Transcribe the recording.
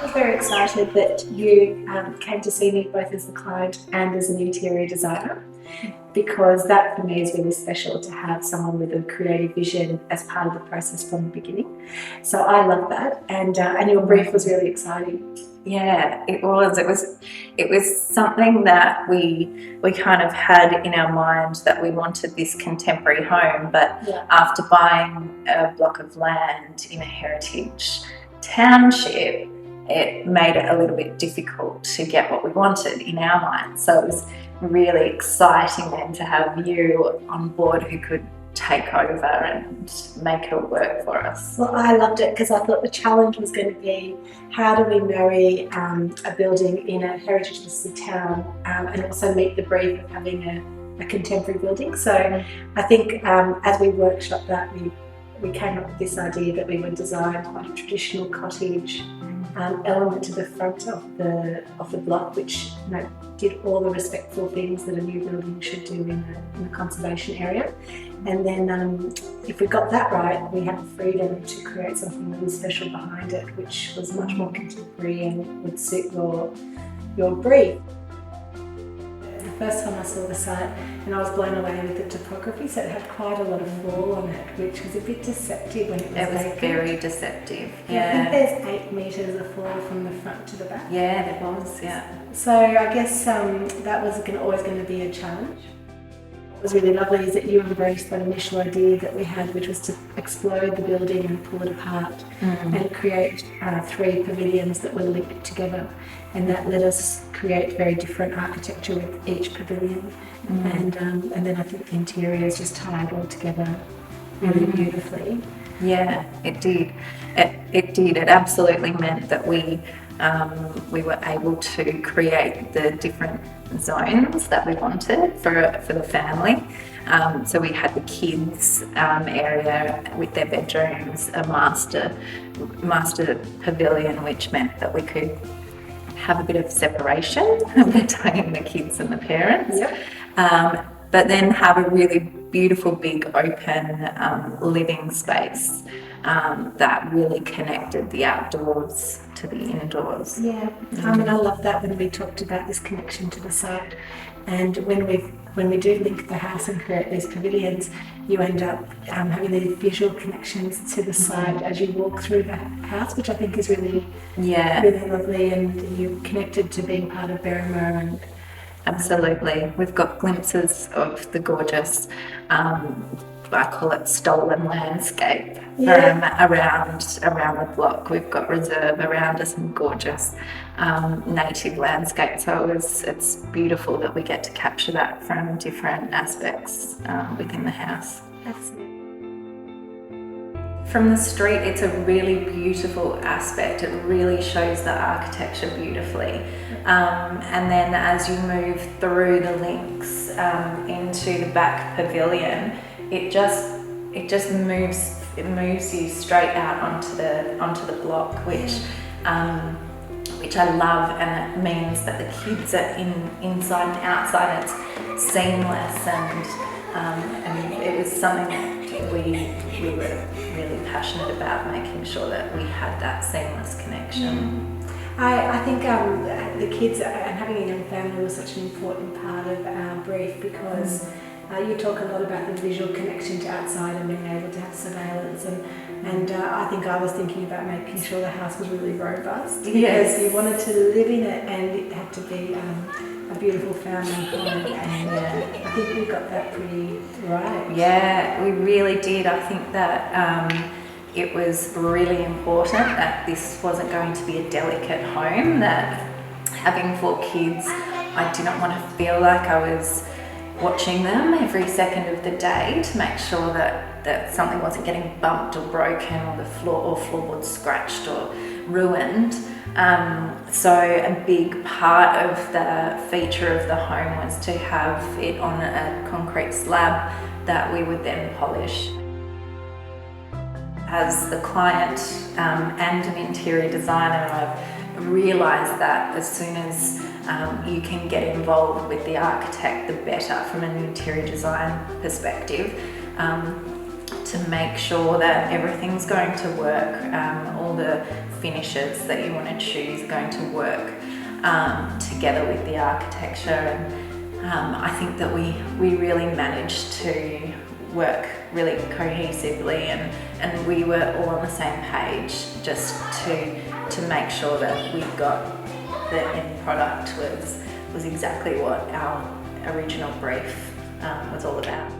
I was very excited that you came to see me both as a client and as an interior designer, because that for me is really special to have someone with a creative vision as part of the process from the beginning. So I love that, and your brief was really exciting. Yeah, it was. It was something that we kind of had in our mind, that we wanted this contemporary home, but after buying a block of land in a heritage township, it made it a little bit difficult to get what we wanted in our minds. So it was really exciting then to have you on board who could take over and make it all work for us. Well, I loved it because I thought the challenge was going to be, how do we marry a building in a heritage listed town and also meet the brief of having a contemporary building. So I think as we workshopped that, we came up with this idea that we would design quite a traditional cottage element to the front of the block, which did all the respectful things that a new building should do in the conservation area. And then if we got that right, we had the freedom to create something really special behind it, which was much more contemporary and would suit your brief. The first time I saw the site, and I was blown away with the topography, so it had quite a lot of fall on it, which was a bit deceptive when it was vacant. It was very deceptive. Yeah, I think there's 8 metres of fall from the front to the back. Yeah, there was, yeah. So I guess that was always going to be a challenge. What was really lovely is that you embraced that initial idea that we had, which was to explode the building and pull it apart and create 3 pavilions that were linked together, and that let us create very different architecture with each pavilion. And then I think the interiors just tied all together really beautifully. Yeah, it did. It did. It absolutely meant that we were able to create the different zones that we wanted for the family. So we had the kids area with their bedrooms, a master pavilion, which meant that we could have a bit of separation between the kids and the parents. But then have a really beautiful big open living space that really connected the outdoors to the indoors. Yeah, I mean, I love that when we talked about this connection to the site, and when we do link the house and create these pavilions, you end up having these visual connections to the site as you walk through the house, which I think is really lovely, and you're connected to being part of Berrima. And absolutely, we've got glimpses of the gorgeous, I call it stolen landscape around the block. We've got reserve around us and gorgeous native landscape. So it's beautiful that we get to capture that from different aspects within the house. Absolutely. From the street, it's a really beautiful aspect. It really shows the architecture beautifully. And then as you move through the links into the back pavilion, it just moves you straight out onto the block, which I love, and it means that the kids are inside and outside. It's seamless, and it was something that we were really passionate about, making sure that we had that seamless connection. I think the kids and having a young family was such an important part of our brief, because you talk a lot about the visual connection to outside and being able to have surveillance, and I think I was thinking about making sure the house was really robust, because you wanted to live in it and it had to be a beautiful family home, and I think we got that pretty right. Yeah, we really did. I think that it was really important that this wasn't going to be a delicate home, that having 4 kids, I didn't want to feel like I was watching them every second of the day to make sure that something wasn't getting bumped or broken, or the floorboard scratched or ruined. So a big part of the feature of the home was to have it on a concrete slab that we would then polish. As the client and an interior designer, I've realised that as soon as you can get involved with the architect, the better from an interior design perspective, to make sure that everything's going to work, all the finishes that you want to choose are going to work together with the architecture. And I think that we really managed to work really cohesively, and we were all on the same page, just to make sure that we got the end product was exactly what our original brief was all about.